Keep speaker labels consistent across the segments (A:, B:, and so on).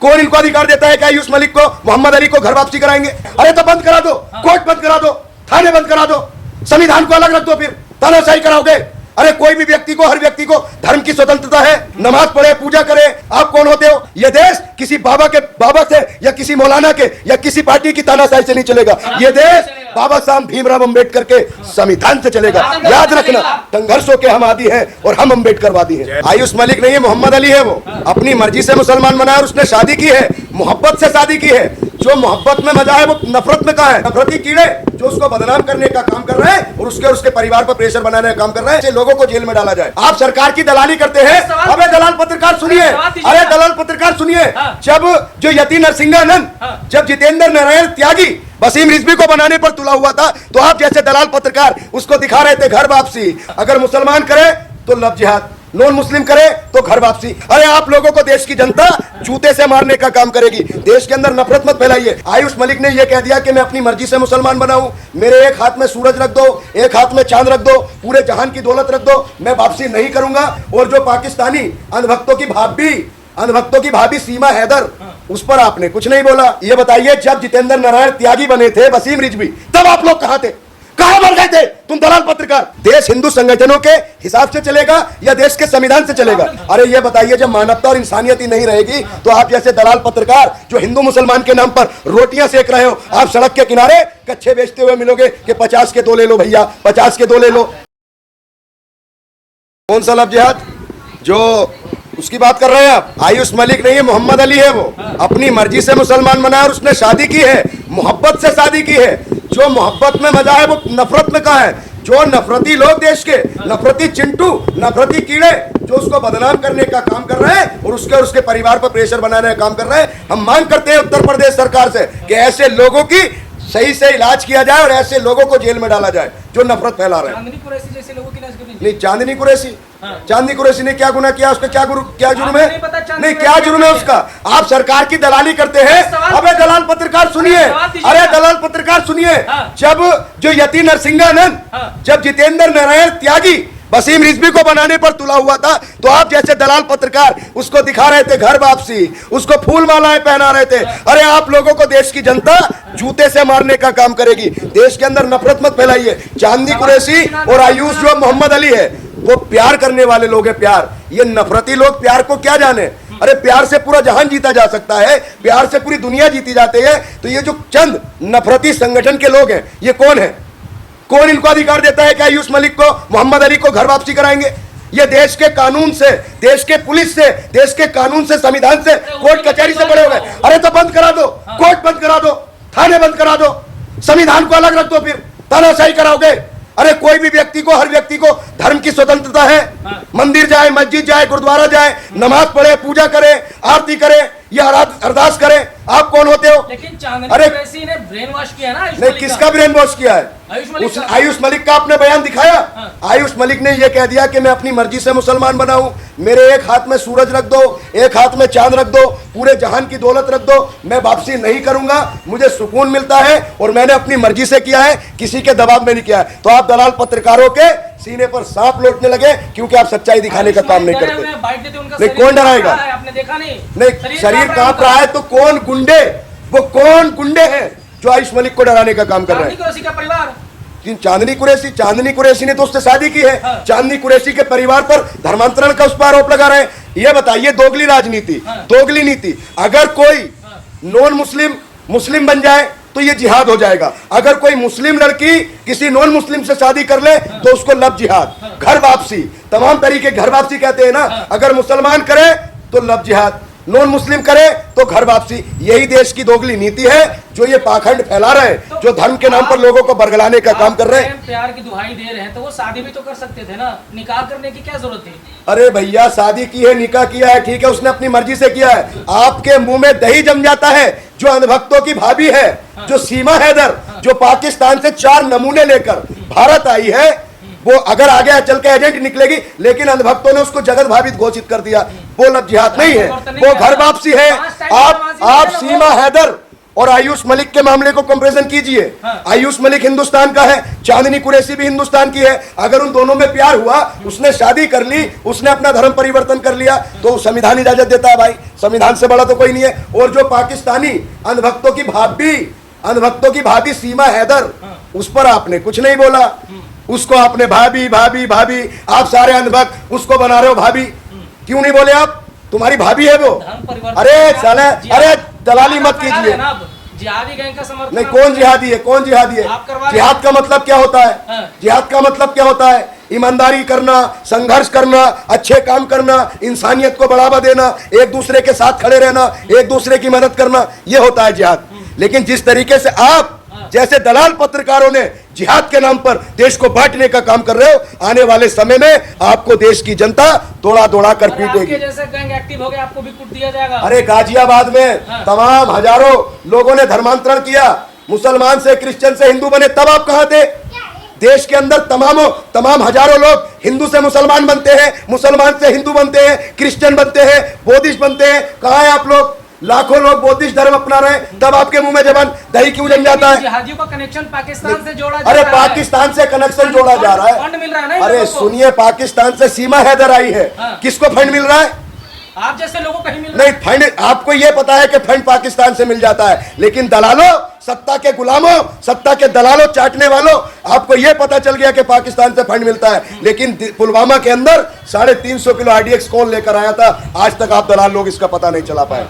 A: कौन इनको अधिकार देता है कि आयुष मलिक को, मोहम्मद अली को घर वापसी कराएंगे? अरे तो बंद करा दो, कोर्ट बंद करा दो, थाने बंद करा दो, संविधान को अलग रख दो, फिर तानाशाही कराओगे? अरे कोई भी व्यक्ति को, हर व्यक्ति को धर्म की स्वतंत्रता है, नमाज पढ़े, पूजा करे। आप कौन होते हो? ये देश किसी बाबा से या किसी मौलाना के या किसी पार्टी की तानाशाही से नहीं चलेगा। ये देश बाबा साहब भीमराव अंबेडकर के संविधान से चलेगा। याद रखना, संघर्षों के हम आदि हैं और हम अंबेडकरवादी हैं। आयुष मलिक नहीं है, मोहम्मद अली है। वो अपनी मर्जी से मुसलमान बना है और उसने शादी की है, मोहब्बत से शादी की है। जो मोहब्बत में मजा है वो नफरत में कहाँ है? नफरती कीड़े जो उसको बदनाम करने का काम कर रहे हैं और उसके परिवार पर प्रेशर बनाने का काम कर रहे हैं, लोगों को जेल में डाला जाए। आप सरकार की दलाली करते हैं। अबे दलाल पत्रकार सुनिए, अरे दलाल पत्रकार सुनिए, जब जो यति नरसिंहानंद, जब जितेंद्र नारायण त्यागी वसीम रिजवी को बनाने पर तुला हुआ था, तो आप जैसे दलाल पत्रकार उसको दिखा रहे थे घर वापसी। अगर मुसलमान करे तो लव जिहाद, नॉन मुस्लिम करे तो घर वापसी। अरे आप लोगों को देश की जनता जूते से मारने का काम करेगी। देश के अंदर नफरत मत फैलाइए। आयुष मलिक ने यह कह दिया कि मैं अपनी मर्जी से मुसलमान बना हूं, मेरे एक हाथ में सूरज रख दो, एक हाथ में चांद रख दो, पूरे जहान की दौलत रख दो, मैं वापसी नहीं करूंगा। और जो पाकिस्तानी अंधभक्तों की भाभी सीमा हैदर, उस पर आपने कुछ नहीं बोला। ये बताइए, जब जितेंद्र नारायण त्यागी बने थे वसीम रिजवी, तब आप लोग कहां थे? कहां मर गए थे तुम दलाल पत्रकार? देश हिंदू संगठनों के हिसाब से चलेगा या देश के संविधान से चलेगा? अरे ये बताइए, जब मानवता और इंसानियत ही नहीं रहेगी तो आप जैसे दलाल पत्रकार जो हिंदू मुसलमान के नाम पर रोटियां सेक रहे हो, आप सड़क के किनारे कच्चे बेचते हुए मिलोगे कि 50 के 2 ले लो भैया, 50 के 2 ले लो। कौन सा लव जिहाद जो उसकी बात कर रहे हैं आप? आयुष मलिक नहीं है, मोहम्मद अली है। वो अपनी मर्जी से मुसलमान बना है और उसने शादी की है, मोहब्बत से शादी की है। जो मोहब्बत में मजा है वो नफरत में कहाँ है? जो नफरती लोग, देश के नफरती चिंटू, नफरती कीड़े जो उसको बदनाम करने का काम कर रहे हैं और उसके परिवार पर प्रेशर बनाने का काम कर रहे हैं, हम मांग करते हैं उत्तर प्रदेश सरकार से कि ऐसे लोगों की सही से इलाज किया जाए और ऐसे लोगों को जेल में डाला जाए जो नफरत फैला रहे हैं। नहीं, चांदनी कुरैशी ने क्या गुनाह किया? उसका क्या जुर्म है? नहीं, क्या जुर्म है उसका? आप सरकार की दलाली करते हैं। अबे दलाल पत्रकार सुनिए, अरे दलाल पत्रकार सुनिए, जब जो यति नरसिंहानंद, जब जितेंद्र नारायण त्यागी वसीम रिजवी को बनाने पर तुला हुआ था, तो आप जैसे दलाल पत्रकार उसको दिखा रहे थे घर वापसी, उसको फूल मालाएं पहना रहे थे। अरे आप लोगों को देश की जनता जूते से मारने का काम करेगी। देश के अंदर नफरत मत फैलाइए। चांदनी कुरैशी और आयुष जो मोहम्मद अली है, वो प्यार करने वाले लोग हैं। प्यार, ये नफरती लोग प्यार को क्या जाने? अरे प्यार से पूरा जहान जीता जा सकता है, प्यार से पूरी दुनिया जीती जाती है। तो ये जो चंद नफरती संगठन के लोग हैं, ये कौन है? कौन इनको अधिकार देता है कि आयुष मलिक को, मोहम्मद अली को घर वापसी कराएंगे? ये देश के कानून से, देश के पुलिस से, देश के कानून से, संविधान से, कोर्ट कचहरी से बड़े हो गए। अरे तो बंद करा दो, कोर्ट बंद करा दो, थाने बंद करा दो, संविधान को अलग रख दो, फिर तानाशाही कराओगे? अरे कोई भी व्यक्ति को, हर व्यक्ति को धर्म की स्वतंत्रता है, मंदिर जाए, मस्जिद जाए, गुरुद्वारा जाए, नमाज पढ़े, पूजा करे, आरती करे या अरदास करे। आप कौन होते हो?
B: लेकिन चांदनी कुरैशी ने ब्रेन वॉश किया ना।
A: नहीं, किसका ब्रेन वॉश किया है? आयुष मलिक का आपने बयान दिखाया। आयुष मलिक ने यह कह दिया कि मैं अपनी मर्जी से मुसलमान बना हूं, मेरे एक हाथ में सूरज रख दो, एक हाथ में चांद रख दो, पूरे जहान की दौलत रख दो, मैं वापसी नहीं करूंगा, मुझे सुकून मिलता है और मैंने अपनी मर्जी से किया है, किसी के दबाव में नहीं किया है। तो आप दलाल पत्रकारों के सीने पर सांप लौटने लगे क्योंकि आप सच्चाई दिखाने का काम नहीं करते। नहीं, कौन डराएगा?
B: आपने देखा
A: नहीं, शरीर कांप रहा है तो कौन गुंडे, वो कौन गुंडे हैं जो आयुष मलिक को डराने का काम कर रहे हैं? चांदनी कुरैशी ने तो उससे शादी की है। चांदनी कुरैशी के परिवार पर धर्मांतरण का उस पर आरोप लगा रहे हैं। ये बताइए, दोगली राजनीति, दोगली नीति। अगर कोई नॉन मुस्लिम बन जाए तो ये जिहाद हो जाएगा। अगर कोई मुस्लिम लड़की किसी नॉन मुस्लिम से शादी कर ले तो उसको लव जिहाद, घर वापसी, तमाम तरीके घर वापसी कहते हैं ना। अगर मुसलमान करे तो लव जिहाद, नॉन मुस्लिम करे तो घर वापसी। यही देश की दोगली नीति है जो ये पाखंड फैला रहे हैं, जो धर्म के नाम पर लोगों को बरगलाने का काम कर रहे हैं।
B: प्यार की दुहाई दे रहे हैं तो वो शादी भी तो कर सकते थे ना, निकाह करने की क्या जरूरत थी?
A: अरे भैया, शादी की है, निकाह किया है, ठीक है, उसने अपनी मर्जी से किया है। आपके मुंह में दही जम जाता है। जो अंधभक्तों की भाभी है, जो सीमा हैदर, जो पाकिस्तान से 4 नमूने लेकर भारत आई है, वो अगर आगे चल के एजेंट निकलेगी, लेकिन अंधभक्तों ने उसको जगत भावित घोषित कर दिया। वो लव जिहाद नहीं है, वो घर वापसी है। आप सीमा हैदर और आयुष मलिक के मामले को कंपैरिजन कीजिए।
B: हाँ।
A: आयुष मलिक हिंदुस्तान का है, चांदनी कुरैशी भी हिंदुस्तान की है। अगर उन दोनों में प्यार हुआ, उसने शादी कर ली, उसने अपना धर्म परिवर्तन कर लिया, तो संविधान इजाजत देता है भाई, संविधान से बड़ा तो कोई नहीं है। और जो पाकिस्तानी अंधभक्तों की भाभी सीमा हैदर, उस पर आपने कुछ नहीं बोला। उसको आपने भाभी भाभी भाभी, आप सारे अंधभक्त उसको बना रहे हो भाभी, क्यों नहीं बोले आप? तुम्हारी भाभी है वो।
B: धर्म परिवर्तन
A: अरे साले, अरे दलाली मत
B: फैला
A: कीजिए।
B: रहे हैं ना आप। जिहादी गैंग का समर्थन
A: नहीं,
B: आप
A: कौन
B: कर रहे
A: जिहादी है? कौन जिहादी है?
B: आप करवा रहे
A: जिहाद का मतलब क्या होता है?
B: हाँ।
A: जिहाद का मतलब क्या होता है? ईमानदारी करना, संघर्ष करना, अच्छे काम करना, इंसानियत को बढ़ावा देना, एक दूसरे के साथ खड़े रहना, एक दूसरे की मदद करना, ये होता है जिहाद। लेकिन जिस तरीके से आप जैसे दलाल पत्रकारों ने जिहाद के नाम पर देश को बांटने का काम कर रहे हो, आने वाले समय में आपको देश की जनता दौड़ा दौड़ा कर
B: अरे
A: पीटेगी।
B: आपके जैसे गैंग एक्टिव हो गए, आपको भी कुट दिया जाएगा।
A: अरे गाजियाबाद में
B: हाँ।
A: तमाम हजारों लोगों ने धर्मांतरण किया, मुसलमान से क्रिश्चियन से हिंदू बने, तब आप कहां थे? देश के अंदर तमाम हजारों लोग हिंदू से मुसलमान बनते हैं, मुसलमान से हिंदू बनते हैं, क्रिश्चियन बनते हैं, बौद्धिस्ट बनते हैं। कहां है आप लोग? लाखों लोग बौद्धिस्ट धर्म अपना रहे हैं, तब आपके मुंह में जबान दही क्यों जम जाता है?
B: जिहादियों का कनेक्शन पाकिस्तान से जोड़ा जा
A: अरे
B: रहा है।
A: पाकिस्तान से कनेक्शन जोड़ा जा रहा
B: फंड मिल रहा है
A: है।
B: ना इन
A: अरे
B: लोगों को।
A: सुनिए, पाकिस्तान से सीमा हैदर आई है,
B: हाँ।
A: किसको फंड मिल रहा है?
B: आप जैसे लोगों को ही मिल रहा
A: नहीं, फंड आपको यह पता है कि फंड पाकिस्तान से मिल जाता है, लेकिन दलालों, सत्ता के गुलामों, सत्ता के दलालों, चाटने वालों, आपको यह पता चल गया कि पाकिस्तान से फंड मिलता है। लेकिन पुलवामा के अंदर 350 किलो आरडीएक्स कौन लेकर आया था, आज तक आप दलाल लोग इसका पता नहीं चला पाए।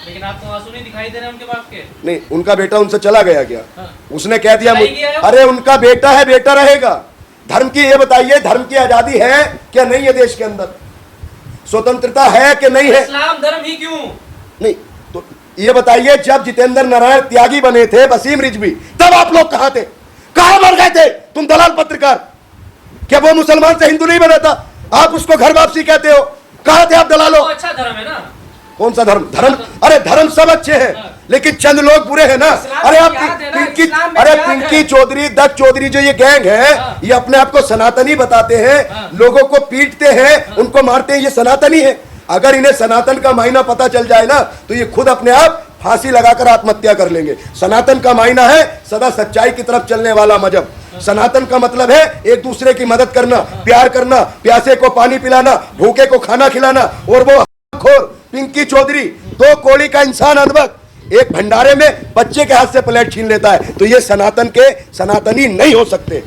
B: लेकिन आपको आंसू नहीं दिखाई दे रहे उनके बाप के?
A: नहीं, उनका बेटा उनसे चला गया क्या?
B: हाँ।
A: उसने कह दिया
B: चला ही गया है वो।
A: अरे उनका बेटा है, बेटा रहेगा। धर्म की ये बताइए, धर्म की आजादी है क्या नहीं है देश के अंदर? स्वतंत्रता है कि नहीं है?
B: इस्लाम धर्म ही क्यों?
A: नहीं, तो ये बताइए, जब जितेंद्र नारायण त्यागी बने थे, वसीम रिजवी, तब आप लोग कहां थे? कहां मर गए थे तुम दलाल पत्रकार? क्या वो मुसलमान से हिंदू नहीं बना था? आप उसको घर वापसी कहते हो? कहां थे आप दलालों?
B: वो अच्छा धर्म है ना।
A: कौन सा धर्म? अरे धर्म सब अच्छे हैं, लेकिन चंद लोग बुरे हैं ना।
B: इस्लाम
A: अरे
B: में
A: आप
B: जिहाद है ना,
A: पिंकी,
B: इस्लाम में
A: अरे
B: जिहाद
A: पिंकी
B: है।
A: चौधरी, दत्त चौधरी, जो ये गैंग है, ये अपने आप को सनातनी बताते हैं, लोगों को पीटते हैं, उनको मारते हैं, ये सनातनी है। अगर इन्हें सनातन का मायना पता चल जाए ना, तो ये खुद अपने आप फांसी लगाकर आत्महत्या कर लेंगे। सनातन का मायना है सदा सच्चाई की तरफ चलने वाला मजहब। सनातन का मतलब है एक दूसरे की मदद करना, प्यार करना, प्यासे को पानी पिलाना, भूखे को खाना खिलाना। और वो खोर पिंकी चौधरी, 2 कौड़ी का इंसान अनबक, एक भंडारे में बच्चे के हाथ से प्लेट छीन लेता है, तो ये सनातन के सनातनी नहीं हो सकते।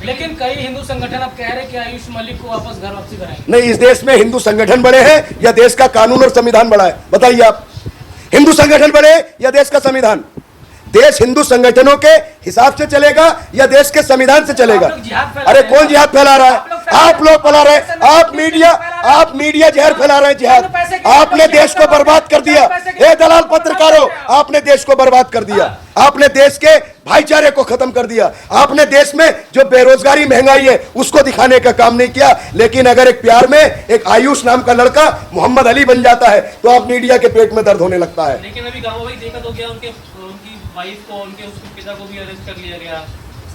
B: लेकिन कई हिंदू संगठन अब कह रहे हैं कि आयुष मलिक को वापस घर वापसी कराएंगे।
A: नहीं, इस देश में हिंदू संगठन बड़े हैं या देश का कानून और संविधान बड़ा है? बताइए आप, हिंदू संगठन बड़े या देश का संविधान? देश हिंदू संगठनों के हिसाब से चलेगा या देश के संविधान से चलेगा?
B: आप लोग जिहाद फैला
A: अरे
B: रहे
A: कौन
B: हैं।
A: जिहाद फैला रहा
B: आप लोग
A: है?
B: फैला
A: आप लोग फैला रहे हैं।
B: रहे
A: आप मीडिया जहर फैला रहे हैं। जिहाद आपने देश को बर्बाद कर दिया। ए दलाल पत्रकारों, आपने देश को बर्बाद कर दिया, आपने देश के भाईचारे को खत्म कर दिया, आपने देश में जो बेरोजगारी, महंगाई है, उसको दिखाने का काम नहीं किया। लेकिन अगर एक प्यार में एक आयुष नाम का लड़का मोहम्मद अली बन जाता है, तो आप मीडिया के पेट में दर्द होने लगता है।
B: लेकिन अभी गाँव में देखा तो क्या उनकी वाइफ को, उनके उसके पिता को भी अरेस्ट कर लिया गया।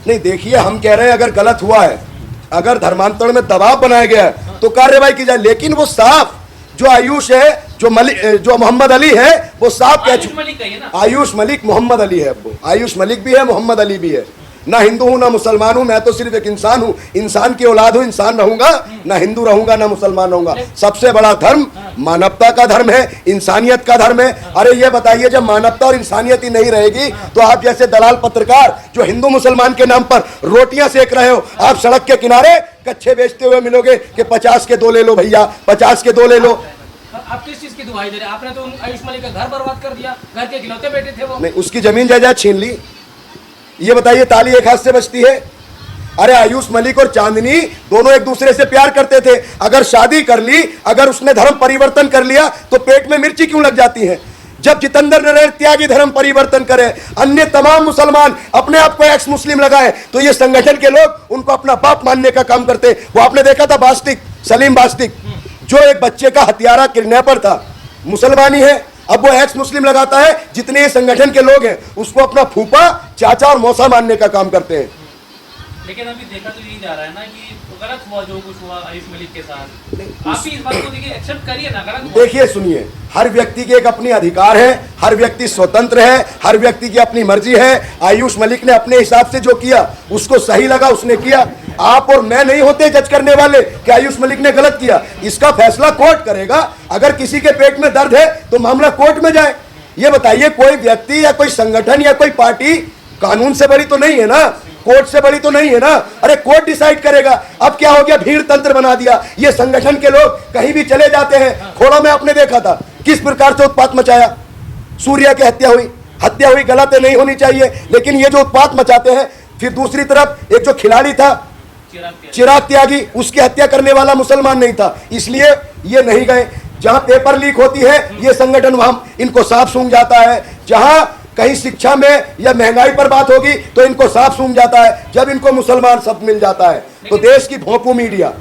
A: नहीं, देखिए, हम कह रहे हैं अगर गलत हुआ है, अगर धर्मांतरण में दबाव बनाया गया है, तो कार्रवाई की जाए। लेकिन वो साफ, जो आयुष है, जो मोहम्मद अली है, वो साफ कह
B: आयुष
A: चुके।
B: मलिक कहिए ना।
A: आयुष मलिक मोहम्मद अली है। वो आयुष मलिक भी है, मोहम्मद अली भी है। ना हिंदू हूं ना मुसलमान हूं, मैं तो सिर्फ एक इंसान हूं, इंसान की औलाद हूं, इंसान रहूंगा, ना हिंदू रहूंगा ना मुसलमान रहूंगा। सबसे बड़ा धर्म मानवता का धर्म है, इंसानियत का धर्म है। अरे ये बताइए, जब मानवता और इंसानियत ही नहीं रहेगी, तो आप जैसे दलाल पत्रकार जो हिंदू मुसलमान के नाम पर रोटियां सेक रहे हो, आप सड़क के किनारे कच्चे बेचते हुए मिलोगे कि 50 के 2 ले लो भैया, 50 के 2 ले लो।
B: आप किस चीज की दुहाई दे रहे हैं? आपने तो आयुष मलिक का घर बर्बाद कर दिया, घर के इकलौते बेटे थे वो।
A: नहीं, उसकी जमीन जायदाद छीन ली। ये बताइए, ताली एक हाथ से बचती है? अरे आयुष मलिक और चांदनी दोनों एक दूसरे से प्यार करते थे। अगर शादी कर ली, अगर उसने धर्म परिवर्तन कर लिया, तो पेट में मिर्ची क्यों लग जाती है? जब जितेंद्र नारायण त्यागी धर्म परिवर्तन करे, अन्य तमाम मुसलमान अपने आप को एक्स मुस्लिम लगाए, तो ये संगठन के लोग उनको अपना बाप मानने का काम करते। वो आपने देखा था बास्तिक, सलीम बास्तिक, जो एक बच्चे का हत्यारा, किडनैपर था, मुसलमानी है, अब वो एक्स मुस्लिम लगाता है। जितने संगठन के लोग हैं, उसको अपना फूफा, चाचा और मौसा मानने का काम करते हैं।
C: लेकिन अभी देखा तो यही जा रहा है ना कि तो गलत हुआ जो कुछ हुआ आयुष मलिक के साथ। आप भी इस बात को देखिए एक्सेप्ट करिए ना, गलत हुआ।
A: देखिए सुनिए, हर व्यक्ति के एक अपनी अधिकार है, हर व्यक्ति स्वतंत्र है, हर व्यक्ति की अपनी मर्जी है। आयुष मलिक ने अपने हिसाब से जो किया उसको सही लगा उसने किया। आप और मैं नहीं होते जज करने वाले कि आयुष मलिक ने गलत किया। इसका फैसला कोर्ट करेगा। अगर किसी के पेट में दर्द है तो मामला कोर्ट में जाए। ये बताइए, कोई व्यक्ति या कोई संगठन या कोई पार्टी कानून से बड़ी तो नहीं है ना, कोर्ट से बड़ी तो नहीं है ना। अरे कोर्ट डिसाइड करेगा। अब क्या हो गया, भीड़ तंत्र बना दिया। ये संगठन के लोग कहीं भी चले जाते हैं। खोड़ा में आपने देखा था किस प्रकार से उत्पात मचाया। सूर्या की हत्या हुई, गलत है, नहीं होनी चाहिए, लेकिन ये जो उत्पात मचाते हैं। फिर दूसरी तरफ एक जो खिलाड़ी था चिराग त्यागी, उसकी हत्या करने वाला मुसलमान नहीं था, इसलिए ये नहीं गए। जहां पेपर लीक होती है ये संगठन वहां इनको साफ सूंघ जाता है। जहां कहीं शिक्षा में या महंगाई पर बात होगी तो इनको साफ सूंघ जाता है। जब इनको मुसलमान शब्द मिल जाता है तो देश की भोंपू मीडिया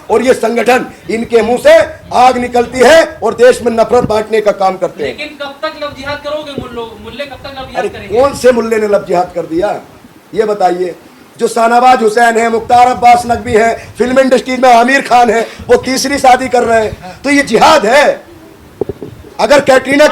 A: और ये संगठन, इनके मुंह से आग निकलती है और देश में नफरत बांटने का काम करते हैं।
C: लेकिन कब तक लव जिहाद करोगे मुल्ले, कब तक लव जिहाद
A: अरे
C: करेंगे?
A: कौन से मुल्ले ने लव जिहाद कर दिया ये बताइए। जो शाहनवाज हुसैन है, मुख्तार अब्बास नकवी है, फिल्म इंडस्ट्री में आमिर खान है, वो तीसरी शादी कर रहे हैं, तो ये जिहाद है। अगर कैटरीना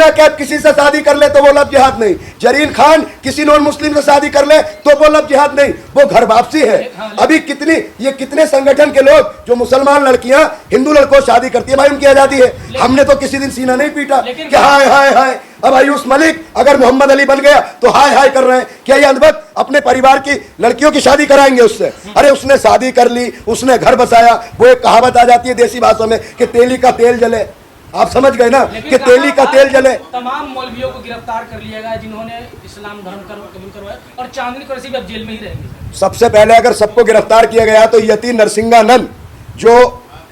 A: कैफ किसी से शादी कर ले तो वो लव जिहाद नहीं। जरीन खान किसी नॉन मुस्लिम से शादी कर ले तो वो लव जिहाद नहीं, वो घर वापसी है। अभी कितने संगठन के लोग जो मुसलमान लड़कियां हिंदू लड़कों शादी करती है, भाई उनकी आजादी है। हमने तो किसी दिन सीना नहीं पीटा कि हाय हाय हाय। अब आयुष मलिक अगर मोहम्मद अली बन गया तो हाय हाय कर रहे हैं। क्या ये अंधभक्त अपने परिवार की लड़कियों की शादी कराएंगे उससे? अरे उसने शादी कर ली, उसने घर बसाया। वो एक कहावत आ जाती है देसी भाषा में कि तेली का तेल जले। आप समझ गए ना कि तेली का तेल जले।
B: तमाम मौलवियों को गिरफ्तार कर लिया गया जिन्होंने इस्लाम धर्म कबूल करवाया, और चांदनी कुरैशी भी अब जेल में ही रहेंगे।
A: सबसे पहले अगर सबको गिरफ्तार किया गया तो यति नरसिंहानंद जो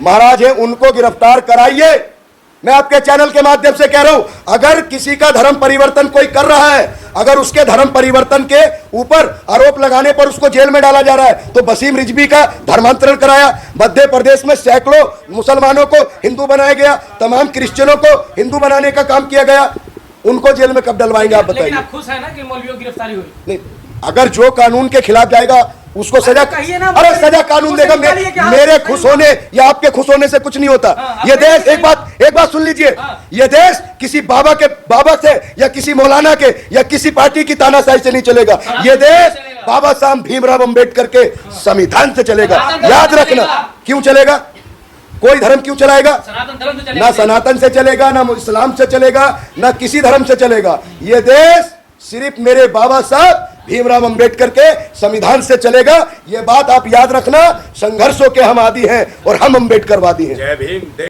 A: महाराज है उनको गिरफ्तार कराइए। मैं आपके चैनल के माध्यम से कह रहा हूं, अगर किसी का धर्म परिवर्तन कोई कर रहा है, अगर उसके धर्म परिवर्तन के ऊपर आरोप लगाने पर उसको जेल में डाला जा रहा है, तो वसीम रिजवी का धर्मांतरण कराया। मध्य प्रदेश में सैकड़ों मुसलमानों को हिंदू बनाया गया, तमाम क्रिश्चियनों को हिंदू बनाने का काम किया गया। उनको जेल में कब डलवाएंगे आप बताइए?
B: लेकिन आप खुश है ना कि मौलवियों की गिरफ्तारी हुई?
A: नहीं, अगर जो कानून के खिलाफ जाएगा उसको सजा, अरे सजा कानून देगा। मेरे खुश होने या आपके खुश होने से कुछ नहीं होता। ये देश, एक बात सुन लीजिए, ये देश किसी बाबा से या किसी मौलाना के या किसी पार्टी की तानाशाही से नहीं चलेगा। ये देश बाबा साहब भीमराव अंबेडकर के संविधान से चलेगा। याद रखना। क्यों चलेगा? कोई धर्म क्यों चलाएगा? ना सनातन से चलेगा, ना इस्लाम से चलेगा, ना किसी धर्म से चलेगा। ये देश सिर्फ मेरे बाबा साहब भीमराव अंबेडकर के संविधान से चलेगा। ये बात आप याद रखना। संघर्षों के हम आदी हैं और हम अंबेडकरवादी हैं।
D: जय भीम।